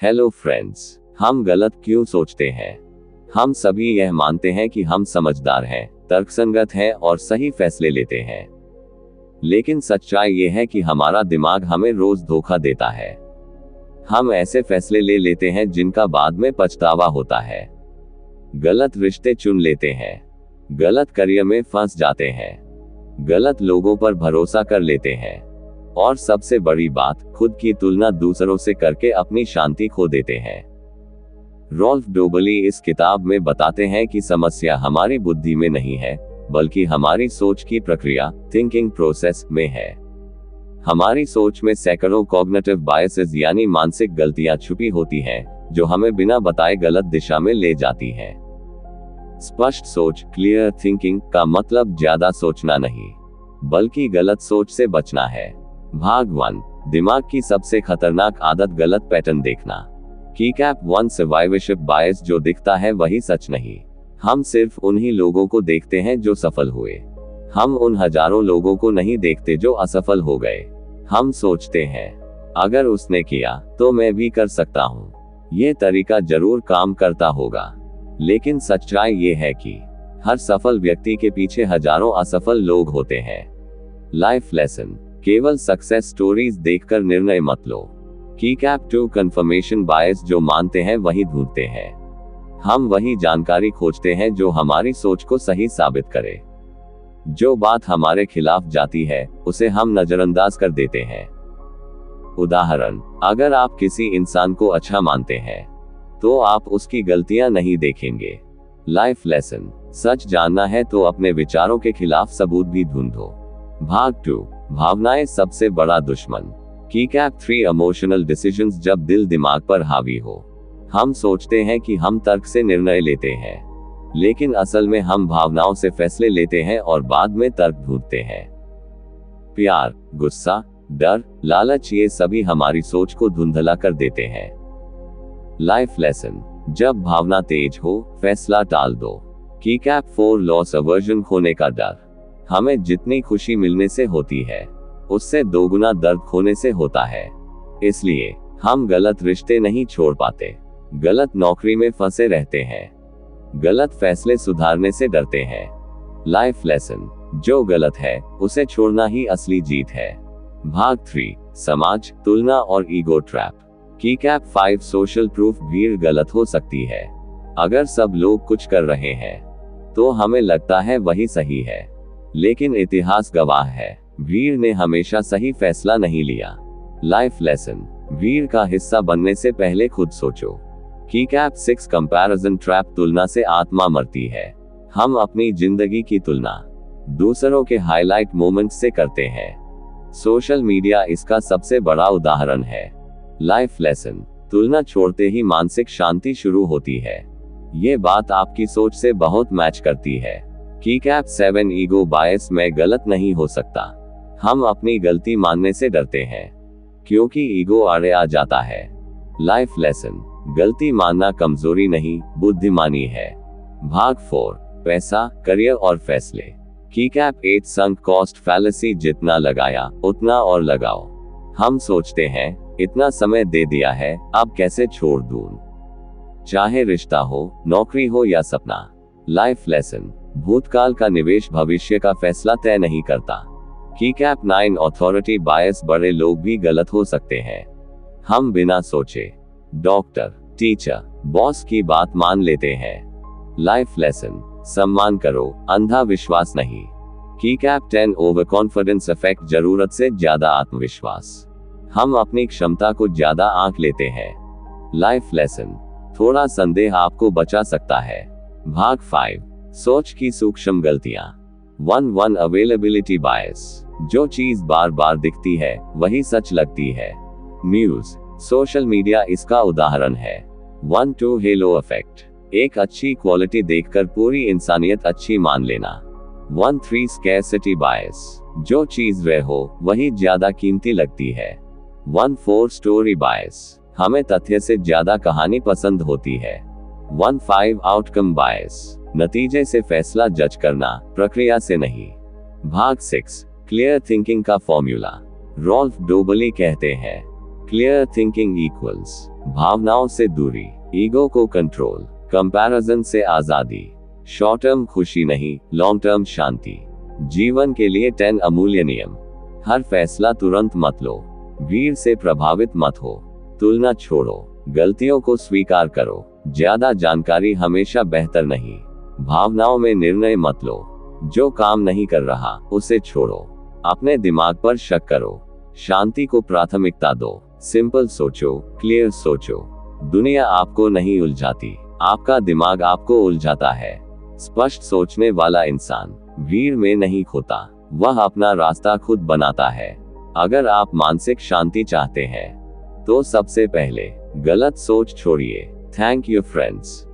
Hello friends, हम गलत क्यों सोचते हैं? हम सभी यह मानते हैं कि हम समझदार हैं, तर्कसंगत हैं और सही फैसले लेते हैं। लेकिन सच्चाई ये है कि हमारा दिमाग हमें रोज धोखा देता है। हम ऐसे फैसले ले लेते हैं जिनका बाद में पछतावा होता है। गलत रिश्ते चुन लेते हैं, गलत करियर में फंस जाते हैं, गलत लोगों पर भरोसा कर लेते हैं और सबसे बड़ी बात, खुद की तुलना दूसरों से करके अपनी शांति खो देते हैं। रॉल्फ डोबली इस किताब में बताते हैं कि समस्या हमारी बुद्धि में नहीं है, बल्कि हमारी सोच की प्रक्रिया, थिंकिंग प्रोसेस में है। हमारी सोच में सैकड़ों कॉग्निटिव बायसेस यानी मानसिक गलतियां छुपी होती हैं, जो हमें बिना बताए गलत दिशा में ले जाती हैं। स्पष्ट सोच, क्लियर थिंकिंग का मतलब ज्यादा सोचना नहीं, बल्कि गलत सोच से बचना है। भाग 1, दिमाग की सबसे खतरनाक आदत, गलत पैटर्न देखना। कीकैप 1, सर्वाइवरशिप बायस, जो दिखता है वही सच नहीं। हम सिर्फ उन्हीं लोगों को देखते हैं जो सफल हुए। हम उन हजारों लोगों को नहीं देखते जो असफल हो गए। हम सोचते हैं, अगर उसने किया तो मैं भी कर सकता हूँ। ये तरीका जरूर काम करता होगा, लेकिन सच्चाई ये है कि हर सफल व्यक्ति के पीछे हजारों असफल लोग होते हैं। लाइफ लेसन, केवल सक्सेस स्टोरीज देखकर निर्णय मत लो। कीकैप 2, कंफर्मेशन बायस, जो मानते हैं वही ढूंढते हैं। हम वही जानकारी खोजते हैं जो हमारी सोच को सही साबित करे। जो बात हमारे खिलाफ जाती है, उसे हम नजरअंदाज कर देते हैं। उदाहरण, अगर आप किसी इंसान को अच्छा मानते हैं, तो आप उसकी गलतियां नहीं देखेंगे। लाइफ लेसन, सच जानना है तो अपने विचारों के खिलाफ सबूत भी ढूंढो। भाग 2, भावनाएं सबसे बड़ा दुश्मन। कीकैप 3, इमोशनल डिसीजंस, जब दिल दिमाग पर हावी हो। हम सोचते हैं कि हम तर्क से निर्णय लेते हैं, लेकिन असल में हम भावनाओं से फैसले लेते हैं और बाद में तर्क ढूंढते हैं। प्यार, गुस्सा, डर, लालच, ये सभी हमारी सोच को धुंधला कर देते हैं। लाइफ लेसन, जब भावना तेज हो, फैसला टाल दो। कीकैप 4, लॉस अवर्जन, खोने का डर। हमें जितनी खुशी मिलने से होती है, उससे दोगुना दर्द खोने से होता है। इसलिए हम गलत रिश्ते नहीं छोड़ पाते, गलत नौकरी में फंसे रहते हैं, गलत फैसले सुधारने से डरते हैं। लाइफ लेसन, जो गलत है उसे छोड़ना ही असली जीत है। भाग 3, समाज, तुलना और ego trap. Keycap 5, social proof, भीड़ गलत हो सकती है। अगर सब लोग कुछ कर रहे हैं, तो हमें लगता है वही सही है, लेकिन इतिहास गवाह है, भीड़ ने हमेशा सही फैसला नहीं लिया। लाइफ लेसन, भीड़ का हिस्सा बनने से पहले खुद सोचो। कीकैप 6, कंपैरिजन ट्रैप, तुलना से आत्मा मरती है। हम अपनी जिंदगी की तुलना दूसरों के हाईलाइट मोमेंट्स से करते हैं। सोशल मीडिया इसका सबसे बड़ा उदाहरण है। लाइफ लेसन, तुलना छोड़ते ही मानसिक शांति शुरू होती है। ये बात आपकी सोच से बहुत मैच करती है। कीकैप 7, ईगो बायस, मैं गलत नहीं हो सकता। हम अपनी गलती मानने से डरते हैं, क्योंकि ईगो आड़े आ जाता है। लाइफ लेसन, गलती मानना कमजोरी नहीं, बुद्धिमानी है। भाग 4, पैसा, करियर और फैसले। कीकैप 8, संक कॉस्ट फैलेसी, जितना लगाया उतना और लगाओ। हम सोचते हैं, इतना समय दे दिया है, अब कैसे छोड़ दूं। चाहे रिश्ता हो, नौकरी हो या सपना। लाइफ लेसन, भूतकाल का निवेश भविष्य का फैसला तय नहीं करता। कीकैप 9, अथॉरिटी बायस, बड़े लोग भी गलत हो सकते हैं। हम बिना सोचे डॉक्टर, टीचर, बॉस की बात मान लेते हैं। लाइफ लेसन, सम्मान करो, अंधा विश्वास नहीं। कीकैप 10, ओवर कॉन्फिडेंस इफेक्ट, जरूरत से ज्यादा आत्मविश्वास। हम अपनी क्षमता को ज्यादा आंक लेते हैं। लाइफ लेसन, थोड़ा संदेह आपको बचा सकता है। भाग 5, सोच की सूक्ष्म गलतियां। 1, अवेलेबिलिटी बायस, जो चीज बार बार दिखती है वही सच लगती है। न्यूज, सोशल मीडिया इसका उदाहरण है। 1, 2, हेलो इफेक्ट, एक अच्छी क्वालिटी देखकर पूरी इंसानियत अच्छी मान लेना। 1, 3, स्कैरसिटी बायस, जो चीज रहे हो वही ज्यादा कीमती लगती है। 1, 4, स्टोरी बायस, हमें तथ्य से ज्यादा कहानी पसंद होती है। 1, 5, आउटकम बायस, नतीजे से फैसला जज करना, प्रक्रिया से नहीं। भाग 6, क्लियर थिंकिंग का फॉर्मूला। रॉल्फ डोबली कहते हैं, क्लियर थिंकिंग इक्वल्स भावनाओं से दूरी, ईगो को कंट्रोल, कंपैरिजन से आजादी, शॉर्ट टर्म खुशी नहीं, लॉन्ग टर्म शांति। जीवन के लिए 10 अमूल्य नियम। हर फैसला तुरंत मत लो, भीड़ से प्रभावित मत हो, तुलना छोड़ो, गलतियों को स्वीकार करो, ज्यादा जानकारी हमेशा बेहतर नहीं, भावनाओं में निर्णय मत लो, जो काम नहीं कर रहा उसे छोड़ो, अपने दिमाग पर शक करो, शांति को प्राथमिकता दो, सिंपल सोचो, क्लियर सोचो। दुनिया आपको नहीं उलझाती, आपका दिमाग आपको उलझाता है। स्पष्ट सोचने वाला इंसान भीड़ में नहीं खोता, वह अपना रास्ता खुद बनाता है। अगर आप मानसिक शांति चाहते हैं तो सबसे पहले गलत सोच छोड़िए। Thank you friends.